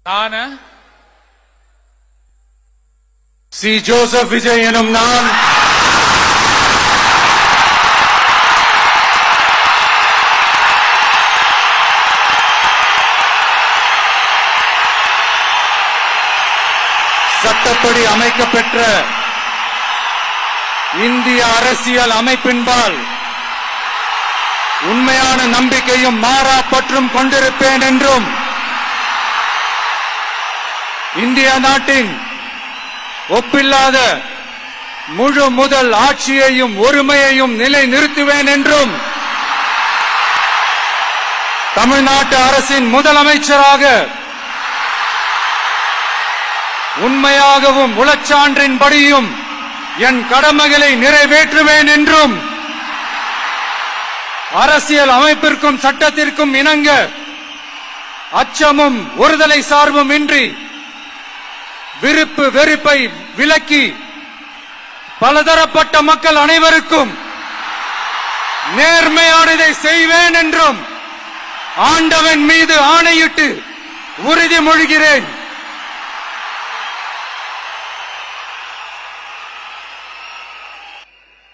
நான் C Joseph Vijay எனும் நான் சட்டப்படி அமைக்கப்பெற்ற இந்திய அரசியல் அமைப்பின்பால் உண்மையான நம்பிக்கையும் மாறா பற்றும் கொண்டிருப்பேன் என்றும் இந்திய நாட்டின் ஒப்பில்லாத முழு முதல் ஆட்சியையும் ஒருமையையும் நிலை நிறுத்துவேன் என்றும் தமிழ்நாட்டு அரசின் முதலமைச்சராக உண்மையாகவும் உளச்சான்றின்படியும் என் கடமைகளை நிறைவேற்றுவேன் என்றும் அரசியல் அமைப்பிற்கும் சட்டத்திற்கும் இணங்க அச்சமும் ஒருதலை சார்பும் இன்றி விருப்பு வெறுப்பை விலக்கி பலதரப்பட்ட மக்கள் அனைவருக்கும் நேர்மையானதை செய்வேன் என்றும் ஆண்டவன் மீது ஆணையிட்டு உறுதிமொழிகிறேன்.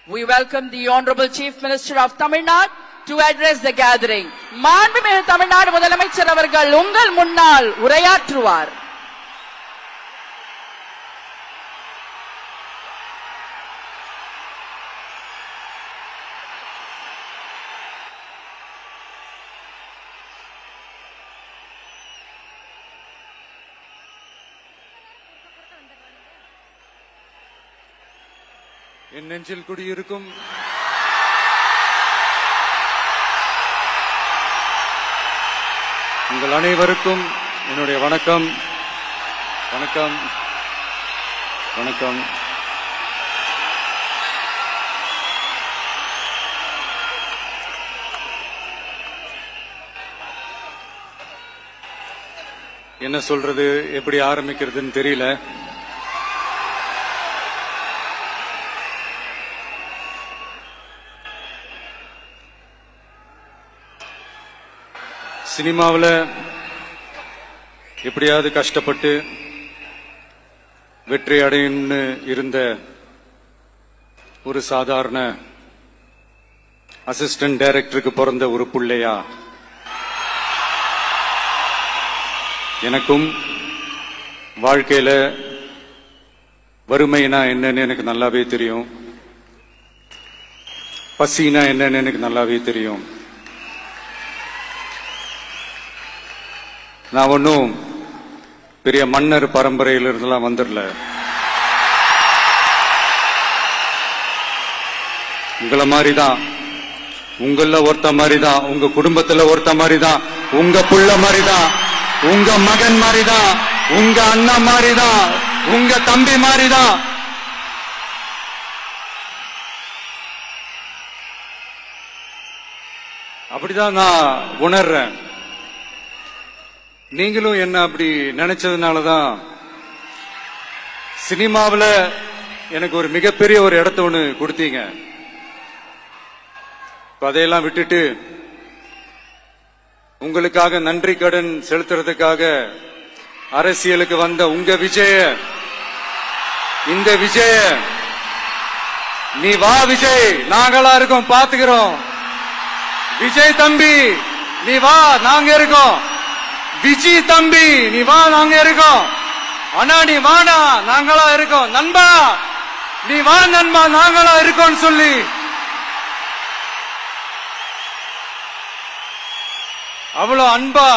We welcome the Honorable Chief Minister of Tamil Nadu to address the gathering. மாண்புமிகு தமிழ்நாடு முதலமைச்சர் அவர்கள் உங்கள் முன்னால் உரையாற்றுவார். என் நெஞ்சில் குடியிருக்கும் உங்கள் அனைவருக்கும் என்னுடைய வணக்கம். வணக்கம் வணக்கம். என்ன சொல்றது, எப்படி ஆரம்பிக்கிறதுன்னு தெரியல. சினிமாவில் எப்படியாவது கஷ்டப்பட்டு வெற்றி அடையணும்னு இருந்த ஒரு சாதாரண அசிஸ்டன்ட் டைரக்டருக்கு பிறந்த ஒரு புள்ளையா எனக்கும் வாழ்க்கையில வறுமைனா என்னன்னு எனக்கு நல்லாவே தெரியும், பசினா என்னன்னு எனக்கு நல்லாவே தெரியும். நான் ஒன்னும் பெரிய மன்னர் பரம்பரையிலிருந்தெல்லாம் வந்துடல. உங்களை மாதிரிதான், உங்கள ஒருத்த மாதிரிதான், உங்க குடும்பத்துல ஒருத்த மாதிரிதான், உங்க புள்ள மாதிரிதான், உங்க மகன் மாதிரிதான், உங்க அண்ணா மாதிரிதான், உங்க தம்பி மாதிரிதான். அப்படிதான் நான் உணர்றேன். நீங்களும் என்ன அப்படி நினைச்சதுனாலதான் சினிமாவில் எனக்கு ஒரு மிகப்பெரிய ஒரு இடத்த ஒண்ணு கொடுத்தீங்க. அதையெல்லாம் விட்டுட்டு உங்களுக்காக நன்றி கடன் செலுத்துறதுக்காக அரசியலுக்கு வந்த உங்க விஜய, இந்த விஜய, நீ வா விஜய், நாங்களா இருக்கோம், பாத்துக்கிறோம். விஜய் தம்பி நீ வா, நாங்க இருக்கோம். விஜி தம்பி நீ வா, நாங்க இருக்கோம். அண்ணா நீ வாடா, நாங்களா இருக்கோம். நண்பா நீ வா நண்பா, நாங்களா இருக்கோம் சொல்லி அவ்வளவு அன்பா,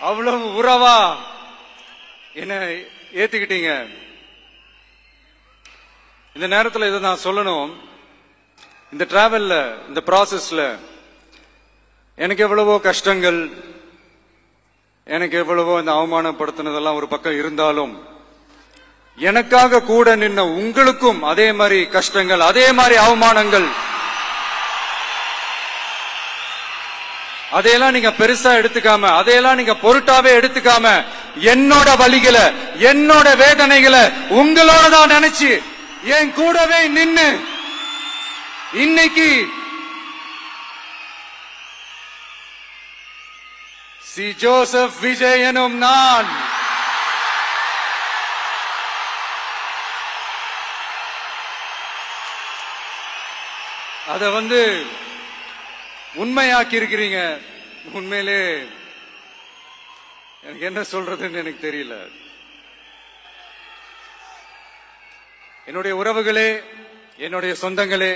அவ்வளவு உறவா என்ன ஏத்துக்கிட்டீங்க. இந்த நேரத்தில் இதை நான் சொல்லணும். இந்த டிராவல்ல, இந்த ப்ராசஸ்ல எனக்கு எவ்வளவோ கஷ்டங்கள், எனக்கு எவ்வளவோ இந்த அவமானப்படுத்தினதெல்லாம் ஒரு பக்கம் இருந்தாலும் எனக்காக கூட நின்ன உங்களுக்கும் அதே மாதிரி கஷ்டங்கள், அதே மாதிரி அவமானங்கள், அதையெல்லாம் நீங்க பெருசா எடுத்துக்காம, அதையெல்லாம் நீங்க பொருட்டாவே எடுத்துக்காம என்னோட வலிகளை, என்னோட வேதனைகளை உங்களோட தான் நினைச்சு என் கூடவே நின்னு இன்னைக்கு சி ஜோசப் விஜய் எனும் நான் அத உண்மையாக்கி இருக்கிறீங்க. உண்மையிலே எனக்கு என்ன சொல்றதுன்னு எனக்கு தெரியல. என்னுடைய உறவுகளே, என்னுடைய சொந்தங்களே,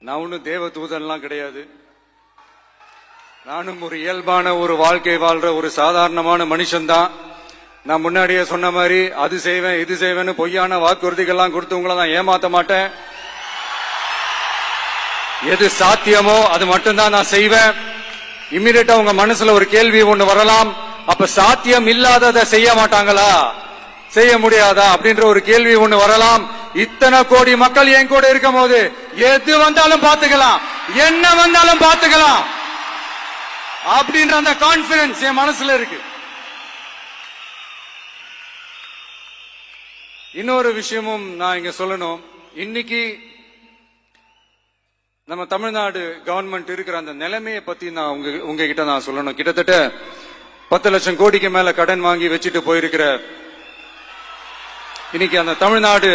நான் ஒன்னும் தேவ தூதன்லாம் கிடையாது. நானும் ஒரு இயல்பான ஒரு வாழ்க்கை வாழ்ற ஒரு சாதாரணமான மனுஷன்தான். நான் முன்னாடியே சொன்ன மாதிரி அது செய்வேன் இது செய்வேன்னு பொய்யான வாக்குறுதிகள்லாம் கொடுத்து உங்களை நான் ஏமாத்த மாட்டேன். எது சாத்தியமோ அது மட்டும்தான் நான் செய்வேன். இம்மிடியட்டா உங்க மனசுல ஒரு கேள்வி ஒண்ணு வரலாம், அப்ப சாத்தியம் இல்லாததை செய்ய மாட்டாங்களா, செய்ய முடியாதா அப்படின்ற ஒரு கேள்வி ஒண்ணு வரலாம். இத்தனை கோடி மக்கள் என் கூட இருக்கும் போது எது வந்தாலும் பாத்துக்கலாம், என்ன வந்தாலும் பாத்துக்கலாம் அப்படின்ற அந்த கான்பிடன்ஸ் என் மனசுல இருக்கு. இன்னொரு விஷயமும் நான் இங்க சொல்லணும். இன்னைக்கு நம்ம தமிழ்நாடு கவர்மெண்ட் இருக்கிற அந்த நிலைமையை பத்தி நான் உங்ககிட்ட நான் சொல்லணும். கிட்டத்தட்ட 10 லட்சம் கோடிக்கு மேல கடன் வாங்கி வச்சுட்டு போயிருக்கிற இன்னைக்கு அந்த தமிழ்நாடு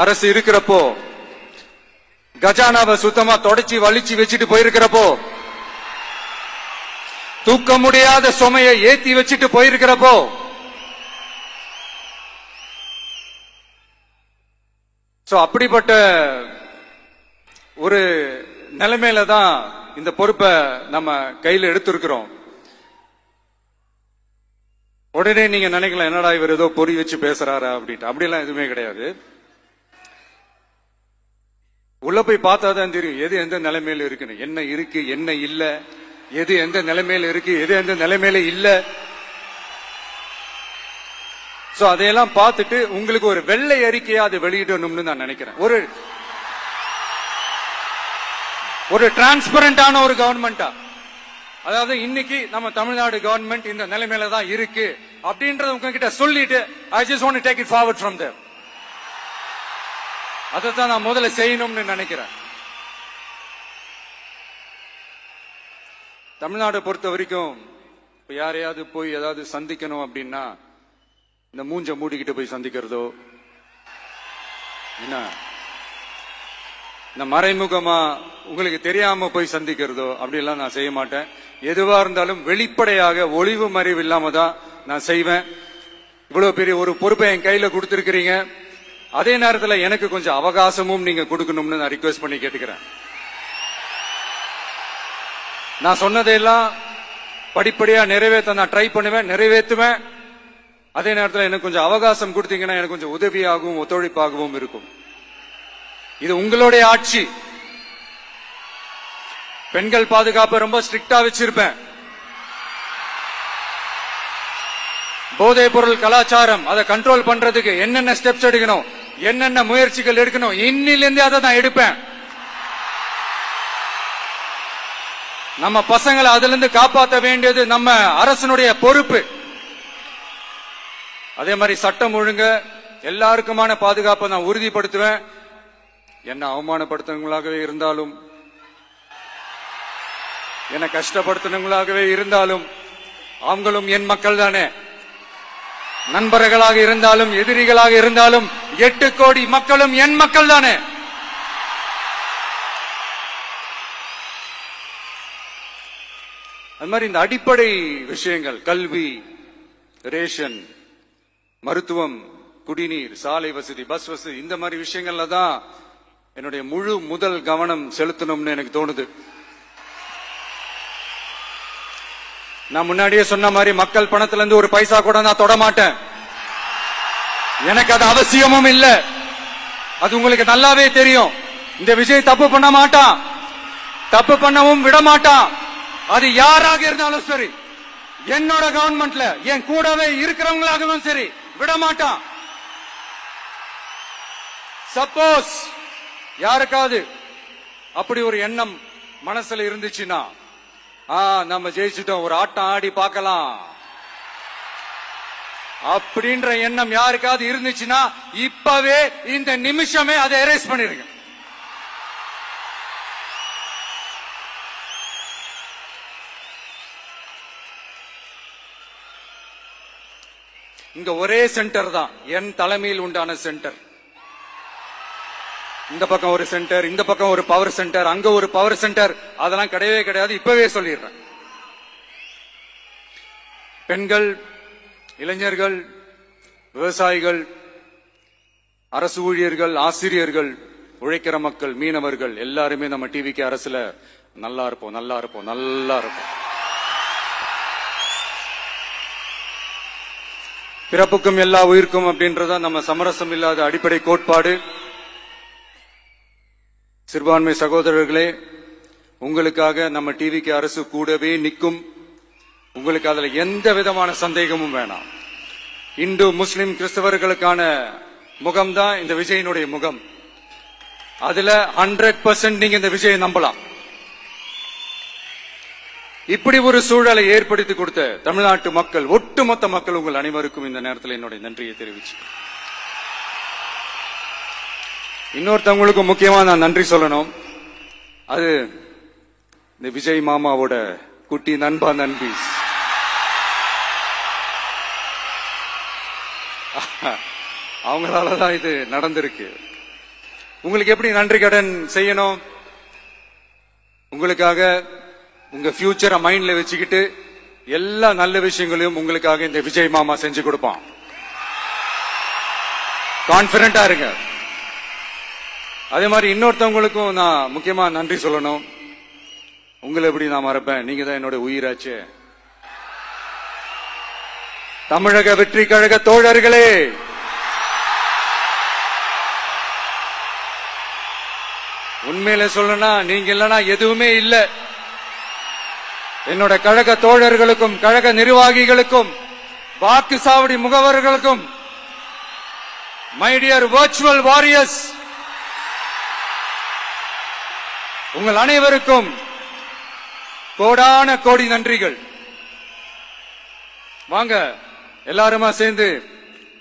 அரசு இருக்கிறப்போ, கஜானாவை சுத்தமா தொடச்சி வலிச்சு வச்சுட்டு போயிருக்கிறப்போ, தூக்க முடியாத சுமையை ஏத்தி வச்சுட்டு போயிருக்கிறப்போ, அப்படிப்பட்ட ஒரு நிலைமையில தான் இந்த பொறுப்பை நம்ம கையில எடுத்திருக்கிறோம். உடனே நீங்க நினைக்கலாம், என்னடா இவர் ஏதோ பொறி வச்சு பேசுறாரா அப்படின்ட்டு. அப்படிலாம் எதுவுமே கிடையாது. உள்ள போய் பார்த்தாதான் தெரியும் எது எந்த நிலைமையில இருக்குன்னு, என்ன இருக்கு என்ன இல்ல, எது எந்த நிலைமையில இருக்கு எது எந்த நிலைமையில இல்ல. சோ அதையெல்லாம் பார்த்துட்டு உங்களுக்கு ஒரு வெள்ளை அறிக்கையா அதை வெளியிடணும்னு நான் நினைக்கிறேன். ஒரு டிரான்ஸ்பரண்டான ஒரு கவர்மெண்டா, அதாவது இன்னைக்கு நம்ம தமிழ்நாடு கவர்மெண்ட் இந்த நிலைமையில தான் இருக்கு அப்படின்றத உங்ககிட்ட சொல்லிட்டு I just want to take it forward from there. அதைத்தான் நான் முதல்ல செய்யணும்னு நினைக்கிறேன். தமிழ்நாடு பொறுத்த வரைக்கும் யாரையாவது போய் ஏதாவது சந்திக்கணும் அப்படின்னா இந்த மூஞ்ச மூடிக்கிட்டு போய் சந்திக்கிறதோ, என்ன இந்த மறைமுகமா உங்களுக்கு தெரியாம போய் சந்திக்கிறதோ அப்படிலாம் நான் செய்ய மாட்டேன். எதுவா இருந்தாலும் வெளிப்படையாக ஒளிவு மறைவு இல்லாம தான் நான் செய்வேன். இவ்வளவு பெரிய ஒரு பொறுப்பை என் கையில கொடுத்திருக்கிறீங்க. அதே நேரத்தில் எனக்கு கொஞ்சம் அவகாசமும் நீங்க கொடுக்கணும்னு நான் ரிக்வெஸ்ட் பண்ணி கேட்டுக்கிறேன். நான் சொன்னதையெல்லாம் படிப்படியா நிறைவேற்ற நான் ட்ரை பண்ணுவேன், நிறைவேற்றுவேன். அதே நேரத்தில் எனக்கு கொஞ்சம் அவகாசம் கொடுத்தீங்கன்னா எனக்கு கொஞ்சம் உதவியாகவும் ஒத்துழைப்பாகவும் இருக்கும். இது உங்களுடைய ஆட்சி. பெண்கள் பாதுகாப்பை ரொம்ப ஸ்ட்ரிக்டா வச்சிருப்பேன். போதைப் பொருள் கலாச்சாரம் அதை கண்ட்ரோல் பண்றதுக்கு என்னென்ன ஸ்டெப்ஸ் எடுக்கணும், என்னென்ன முயற்சிகள் எடுக்கணும், இன்னிலிருந்தே அதை நான் எடுப்பேன். நம்ம பசங்களை அதுல இருந்து காப்பாற்ற வேண்டியது நம்ம அரசனுடைய பொறுப்பு. அதே மாதிரி சட்டம் ஒழுங்கு எல்லாருக்குமான பாதுகாப்பை நான் உறுதிப்படுத்துவேன். என்ன அவமானப்படுத்துறவங்களாகவே இருந்தாலும், என்ன கஷ்டப்படுத்தினவங்களாகவே இருந்தாலும், அவங்களும் என் மக்கள் தானே. நண்பர்களாக இருந்தாலும் எதிரிகளாக இருந்தாலும் 8 கோடி மக்களும் என் மக்கள் தானே. அது மாதிரி இந்த அடிப்படை விஷயங்கள், கல்வி, ரேஷன், மருத்துவம், குடிநீர், சாலை வசதி, பஸ் வசதி, இந்த மாதிரி விஷயங்கள்ல தான் என்னுடைய முதல் கவனம் செலுத்தணும்னு எனக்கு தோணுது. நான் முன்னாடியே சொன்ன மாதிரி மக்கள் பணத்துல இருந்து ஒரு பைசா கூட நான் தொட மாட்டேன். எனக்கு அது அவசியமும் இல்ல. அது உங்களுக்கு நல்லாவே தெரியும். இந்த விஜய் தப்பு பண்ண மாட்டான், தப்பு பண்ணவும் விட மாட்டான். அது யாராக இருந்தாலும் சரி, என்னோட கவர்மெண்ட்ல என் கூடவே இருக்கிறவங்களாகவும் சரி, விட மாட்டான். சப்போஸ் யாருக்காவது அப்படி ஒரு எண்ணம் மனசுல இருந்துச்சுன்னா, நம்ம ஜெயிச்சுட்டோம், ஒரு ஆட்டம் ஆடி பார்க்கலாம் அப்படின்ற எண்ணம் யாருக்காவது இருந்துச்சுன்னா இப்பவே இந்த நிமிஷமே அதை எரேஸ் பண்ணிருங்க. இங்க ஒரே சென்டர் தான், என் தலைமையில் உண்டான சென்டர். இந்த பக்கம் ஒரு சென்டர், இந்த பக்கம் ஒரு பவர் சென்டர், அங்க ஒரு பவர் சென்டர், அதெல்லாம் கிடையவே கிடையாது. இப்பவே சொல்லிடுறேன். பெண்கள், இளைஞர்கள், விவசாயிகள், அரசு ஊழியர்கள், ஆசிரியர்கள், உழைக்கிற மக்கள், மீனவர்கள் எல்லாருமே நம்ம டிவிக்கு அரசுல நல்லா இருப்போம், நல்லா இருப்போம், நல்லா இருப்போம். பிறப்புக்கும் எல்லா உயிர்க்கும் அப்படின்றத நம்ம சமரசம் இல்லாத அடிப்படை கோட்பாடு. சிறுபான்மை சகோதரர்களே, உங்களுக்காக நம்ம டிவிக்கு அரசு கூடவே நிற்கும். உங்களுக்கு அதுல எந்த விதமான சந்தேகமும் வேணாம். இந்து, முஸ்லிம், கிறிஸ்தவர்களுக்கான முகம்தான் இந்த விஜயனுடைய முகம். அதுல 100% நீங்க இந்த விஜயை நம்பலாம். இப்படி ஒரு சூழலை ஏற்படுத்தி கொடுத்த தமிழ்நாட்டு மக்கள், ஒட்டுமொத்த மக்கள், உங்கள் அனைவருக்கும் இந்த நேரத்தில் என்னுடைய நன்றியை தெரிவிச்சு, இன்னொருத்தவங்களுக்கு முக்கியமா நான் நன்றி சொல்லணும். அது இந்த விஜய் மாமாவோட குட்டி நண்பா, நண்பி. அவங்களாலதான் இது நடந்திருக்கு. உங்களுக்கு எப்படி நன்றி கடன் செய்யணும்? உங்களுக்காக உங்க ஃபியூச்சரை மைண்ட்ல வச்சுக்கிட்டு எல்லா நல்ல விஷயங்களையும் உங்களுக்காக இந்த விஜய் மாமா செஞ்சு கொடுப்பான். கான்பிடண்டா இருங்க. அதே மாதிரி இன்னொருத்தவங்களுக்கும் நான் முக்கியமா நன்றி சொல்லணும். உங்களை எப்படி நான் மறப்பேன்? நீங்க தான் என்னோட உயிராச்சு. தமிழக வெற்றி கழக தோழர்களே, உண்மையில சொல்லணும்னா நீங்க இல்லைன்னா எதுவுமே இல்லை. என்னோட கழக தோழர்களுக்கும், கழக நிர்வாகிகளுக்கும், வாக்கு சாவடி முகவர்களுக்கும், மை டியர் வர்ச்சுவல் வாரியர்ஸ், உங்கள் அனைவருக்கும் கோடான கோடி நன்றிகள். வாங்க எல்லாருமா சேர்ந்து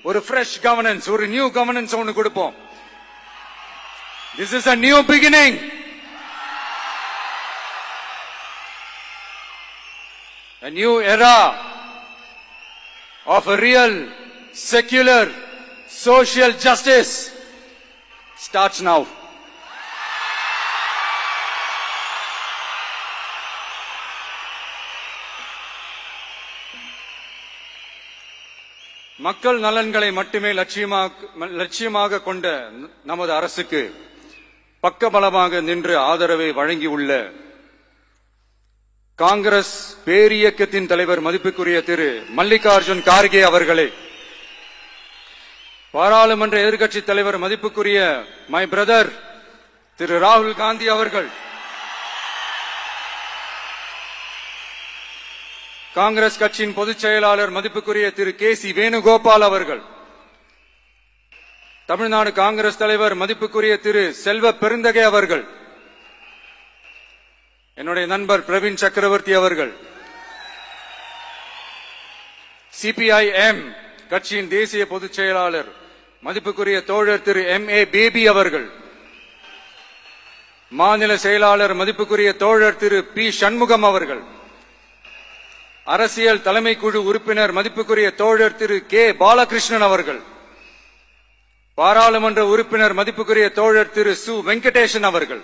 ஒரு ஃப்ரெஷ் கவர்னன்ஸ், ஒரு நியூ கவர்னன்ஸ் ஒன்னு கொடுப்போம். This is a new beginning. A new era of a real, secular, social justice starts now. மக்கள் நலன்களை மட்டுமே லட்சியமாக கொண்ட நமது அரசுக்கு பக்கபலமாக நின்று ஆதரவை வழங்கியுள்ள காங்கிரஸ் பேரியக்கத்தின் தலைவர் மதிப்புக்குரிய திரு மல்லிகார்ஜுன் கார்கே அவர்களே, பாராளுமன்ற எதிர்க்கட்சி தலைவர் மதிப்புக்குரிய மை பிரதர் திரு ராகுல் காந்தி அவர்கள், காங்கிரஸ் கட்சியின் பொதுச் செயலாளர் மதிப்புக்குரிய திரு கே.சி. வேணுகோபால் அவர்கள், தமிழ்நாடு காங்கிரஸ் தலைவர் மதிப்புக்குரிய திரு செல்வ பெருந்தகை அவர்கள், என்னுடைய நண்பர் பிரவீன் சக்கரவர்த்தி அவர்கள், சிபிஐஎம் கட்சியின் தேசிய பொதுச் செயலாளர் மதிப்புக்குரிய தோழர் திரு M.A. பேபி அவர்கள், மாநில செயலாளர் மதிப்புக்குரிய தோழர் திரு பி. சண்முகம் அவர்கள், அரசியல் தலைமை குழு உறுப்பினர் மதிப்புக்குரிய தோழர் திரு கே. பாலகிருஷ்ணன் அவர்கள், பாராளுமன்ற உறுப்பினர் மதிப்புக்குரிய தோழர் திரு சு. வெங்கடேசன் அவர்கள்,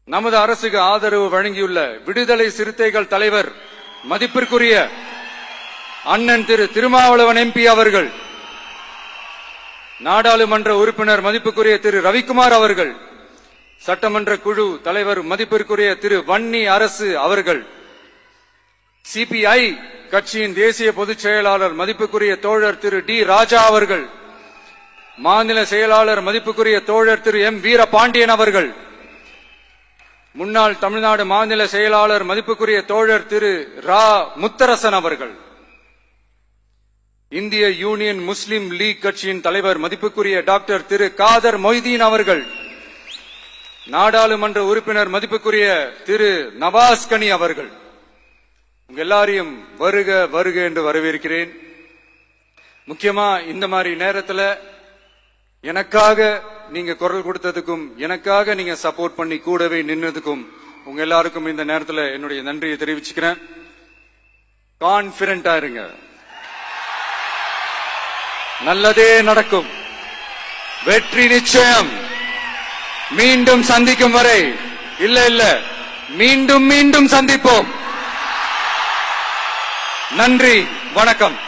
நமது அரசுக்கு ஆதரவு வழங்கியுள்ள விடுதலை சிறுத்தைகள் தலைவர் மதிப்பிற்குரிய அண்ணன் திரு திருமாவளவன் MP அவர்கள், நாடாளுமன்ற உறுப்பினர் மதிப்புக்குரிய திரு ரவிக்குமார் அவர்கள், சட்டமன்ற குழு தலைவர் மதிப்பிற்குரிய திரு வன்னி அரசு அவர்கள், சிபிஐ கட்சியின் தேசிய பொதுச் செயலாளர் மதிப்புக்குரிய தோழர் திரு டி. ராஜா அவர்கள், மாநில செயலாளர் மதிப்புக்குரிய தோழர் திரு M. வீரபாண்டியன் அவர்கள், முன்னாள் தமிழ்நாடு மாநில செயலாளர் மதிப்புக்குரிய தோழர் திரு ரா. முத்தரசன் அவர்கள், இந்திய யூனியன் முஸ்லிம் லீக் கட்சியின் தலைவர் மதிப்புக்குரிய டாக்டர் திரு காதர் மொய்தீன் அவர்கள், நாடாளுமன்ற உறுப்பினர் மதிப்புக்குரிய திரு நவாஸ் கனி அவர்கள், உங்க எல்லாரையும் வருக வருக என்று வரவேற்கிறேன். முக்கியமா இந்த மாதிரி நேரத்தில் எனக்காக நீங்க குரல் கொடுத்ததுக்கும், எனக்காக நீங்க சப்போர்ட் பண்ணி கூடவே நின்னதுக்கும் உங்க எல்லாருக்கும் இந்த நேரத்தில் என்னுடைய நன்றியை தெரிவிச்சுக்கிறேன். கான்பிடண்டா இருங்க. நல்லதே நடக்கும். வெற்றி நிச்சயம். மீண்டும் சந்திக்கும் வரை இல்ல மீண்டும் மீண்டும் சந்திப்போம். நன்றி, வணக்கம்.